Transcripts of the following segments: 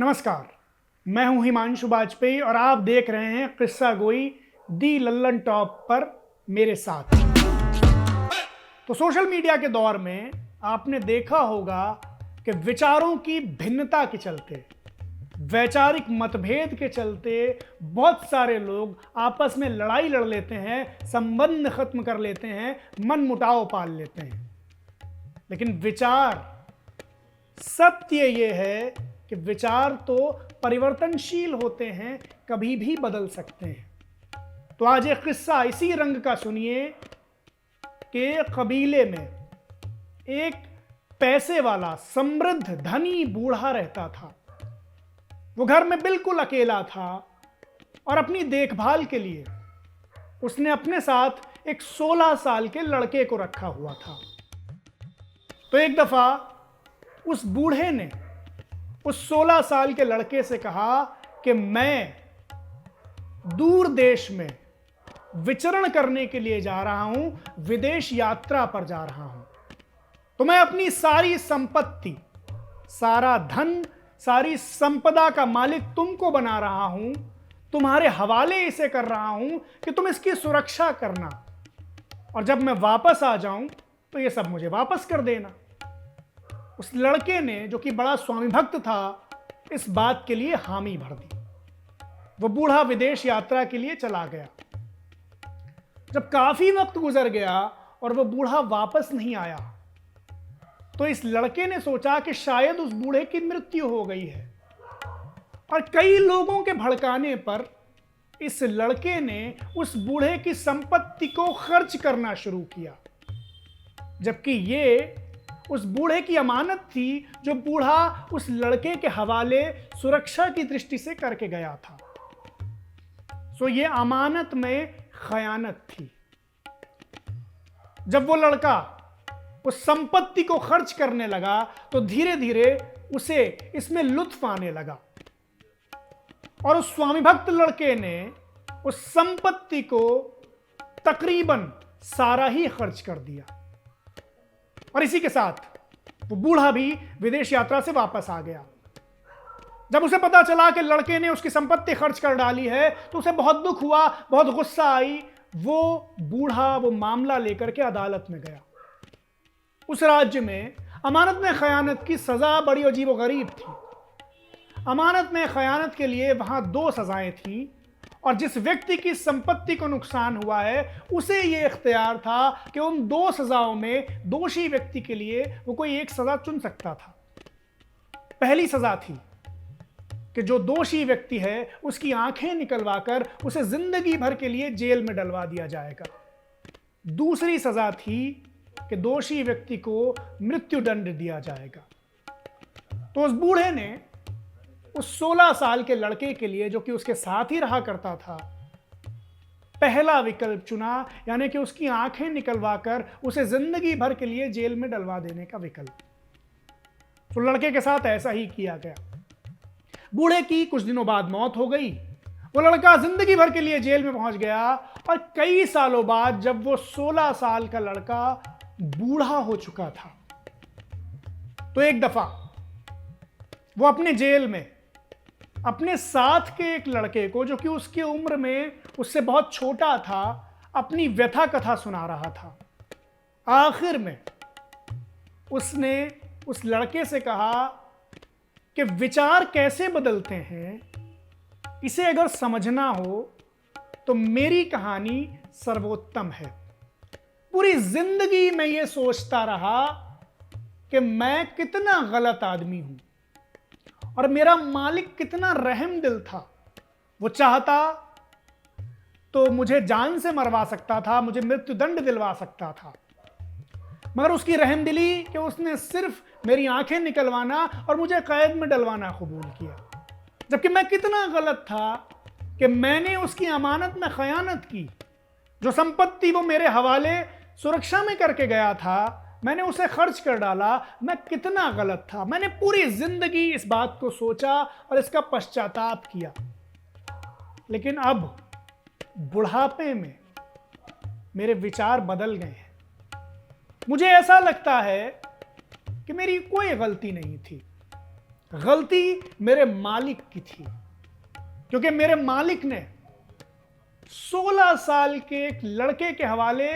नमस्कार, मैं हूं हिमांशु बाजपेयी और आप देख रहे हैं किस्सा गोई दी लल्लन टॉप पर मेरे साथ। तो सोशल मीडिया के दौर में आपने देखा होगा कि विचारों की भिन्नता के चलते, वैचारिक मतभेद के चलते बहुत सारे लोग आपस में लड़ाई लड़ लेते हैं, संबंध खत्म कर लेते हैं, मनमुटाव पाल लेते हैं। लेकिन विचार, सत्य ये है कि विचार तो परिवर्तनशील होते हैं, कभी भी बदल सकते हैं। तो आज एक किस्सा इसी रंग का सुनिए कि कबीले में एक पैसे वाला समृद्ध धनी बूढ़ा रहता था। वो घर में बिल्कुल अकेला था और अपनी देखभाल के लिए उसने अपने साथ एक 16 साल के लड़के को रखा हुआ था। तो एक दफा उस बूढ़े ने उस 16 साल के लड़के से कहा कि मैं दूर देश में विचरण करने के लिए जा रहा हूं, विदेश यात्रा पर जा रहा हूं, तो मैं अपनी सारी संपत्ति, सारा धन, सारी संपदा का मालिक तुमको बना रहा हूं, तुम्हारे हवाले इसे कर रहा हूं कि तुम इसकी सुरक्षा करना, और जब मैं वापस आ जाऊं तो ये सब मुझे वापस कर देना। उस लड़के ने, जो कि बड़ा स्वामी भक्त था, इस बात के लिए हामी भर दी। वो बूढ़ा विदेश यात्रा के लिए चला गया। जब काफी वक्त गुजर गया और वो बूढ़ा वापस नहीं आया, तो इस लड़के ने सोचा कि शायद उस बूढ़े की मृत्यु हो गई है। और कई लोगों के भड़काने पर इस लड़के ने उस बूढ़े की संपत्ति को खर्च करना शुरू किया, जबकि ये उस बूढ़े की अमानत थी जो बूढ़ा उस लड़के के हवाले सुरक्षा की दृष्टि से करके गया था। सो ये अमानत में खयानत थी। जब वो लड़का उस संपत्ति को खर्च करने लगा तो धीरे धीरे उसे इसमें लुत्फ आने लगा, और उस स्वामी भक्त लड़के ने उस संपत्ति को तकरीबन सारा ही खर्च कर दिया। और इसी के साथ वो बूढ़ा भी विदेश यात्रा से वापस आ गया। जब उसे पता चला कि लड़के ने उसकी संपत्ति खर्च कर डाली है तो उसे बहुत दुख हुआ, बहुत गुस्सा आई। वो बूढ़ा वो मामला लेकर के अदालत में गया। उस राज्य में अमानत में खयानत की सजा बड़ी अजीबोगरीब थी। अमानत में खयानत के लिए वहां 2 सजाएं थी, और जिस व्यक्ति की संपत्ति को नुकसान हुआ है उसे यह इख्तियार था कि उन 2 सजाओं में दोषी व्यक्ति के लिए वो कोई एक सजा चुन सकता था। पहली सजा थी कि जो दोषी व्यक्ति है उसकी आंखें निकलवाकर उसे जिंदगी भर के लिए जेल में डलवा दिया जाएगा। दूसरी सजा थी कि दोषी व्यक्ति को मृत्यु दंड दिया जाएगा। तो उस बूढ़े ने उस 16 साल के लड़के के लिए, जो कि उसके साथ ही रहा करता था, पहला विकल्प चुना, यानी कि उसकी आंखें निकलवाकर उसे जिंदगी भर के लिए जेल में डलवा देने का विकल्प। तो लड़के के साथ ऐसा ही किया गया। बूढ़े की कुछ दिनों बाद मौत हो गई। वो लड़का जिंदगी भर के लिए जेल में पहुंच गया, और कई सालों बाद जब वो 16 साल का लड़का बूढ़ा हो चुका था, तो एक दफा वो अपने जेल में अपने साथ के एक लड़के को, जो कि उसकी उम्र में उससे बहुत छोटा था, अपनी व्यथा कथा सुना रहा था। आखिर में उसने उस लड़के से कहा कि विचार कैसे बदलते हैं, इसे अगर समझना हो तो मेरी कहानी सर्वोत्तम है। पूरी जिंदगी मैं ये सोचता रहा कि मैं कितना गलत आदमी हूं और मेरा मालिक कितना रहम दिल था। वो चाहता तो मुझे जान से मरवा सकता था, मुझे मृत्यु दंड दिलवा सकता था, मगर उसकी रहमदिली कि उसने सिर्फ मेरी आंखें निकलवाना और मुझे कैद में डलवाना कबूल किया। जबकि मैं कितना गलत था कि मैंने उसकी अमानत में खयानत की। जो संपत्ति वो मेरे हवाले सुरक्षा में करके गया था, मैंने उसे खर्च कर डाला। मैं कितना गलत था। मैंने पूरी जिंदगी इस बात को सोचा और इसका पश्चाताप किया। लेकिन अब बुढ़ापे में मेरे विचार बदल गए हैं। मुझे ऐसा लगता है कि मेरी कोई गलती नहीं थी। गलती मेरे मालिक की थी, क्योंकि मेरे मालिक ने 16 साल के एक लड़के के हवाले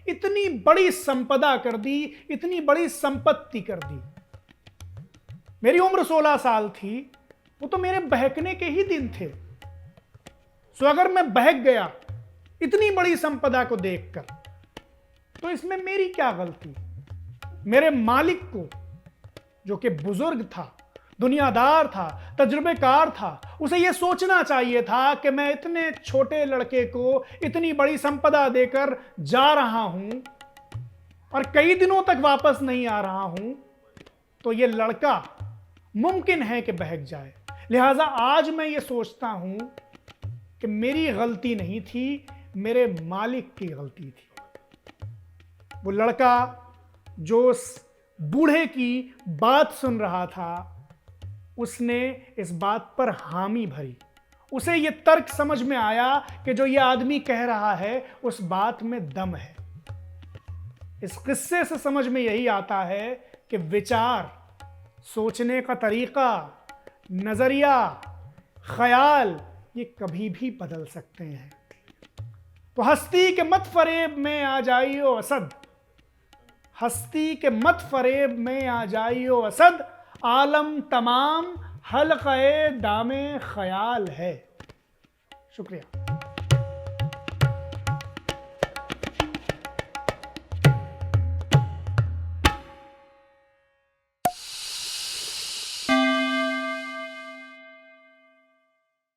इतनी बड़ी संपदा कर दी, इतनी बड़ी संपत्ति कर दी। मेरी उम्र 16 साल थी, वो तो मेरे बहकने के ही दिन थे। सो अगर मैं बहक गया इतनी बड़ी संपदा को देखकर, तो इसमें मेरी क्या गलती? मेरे मालिक को, जो कि बुजुर्ग था, दुनियादार था, तजुर्बेकार था, उसे यह सोचना चाहिए था कि मैं इतने छोटे लड़के को इतनी बड़ी संपदा देकर जा रहा हूं और कई दिनों तक वापस नहीं आ रहा हूं, तो यह लड़का मुमकिन है कि बहक जाए। लिहाजा आज मैं ये सोचता हूं कि मेरी गलती नहीं थी, मेरे मालिक की गलती थी। वो लड़का जो उस बूढ़े की बात सुन रहा था, उसने इस बात पर हामी भरी। उसे ये तर्क समझ में आया कि जो ये आदमी कह रहा है उस बात में दम है। इस किस्से से समझ में यही आता है कि विचार, सोचने का तरीका, नजरिया, ख्याल, ये कभी भी बदल सकते हैं। तो हस्ती के मत फरेब में आ जाइयो असद, हस्ती के मत फरेब में आ जाइयो असद, आलम तमाम हल्क़े दामे ख्याल है। शुक्रिया।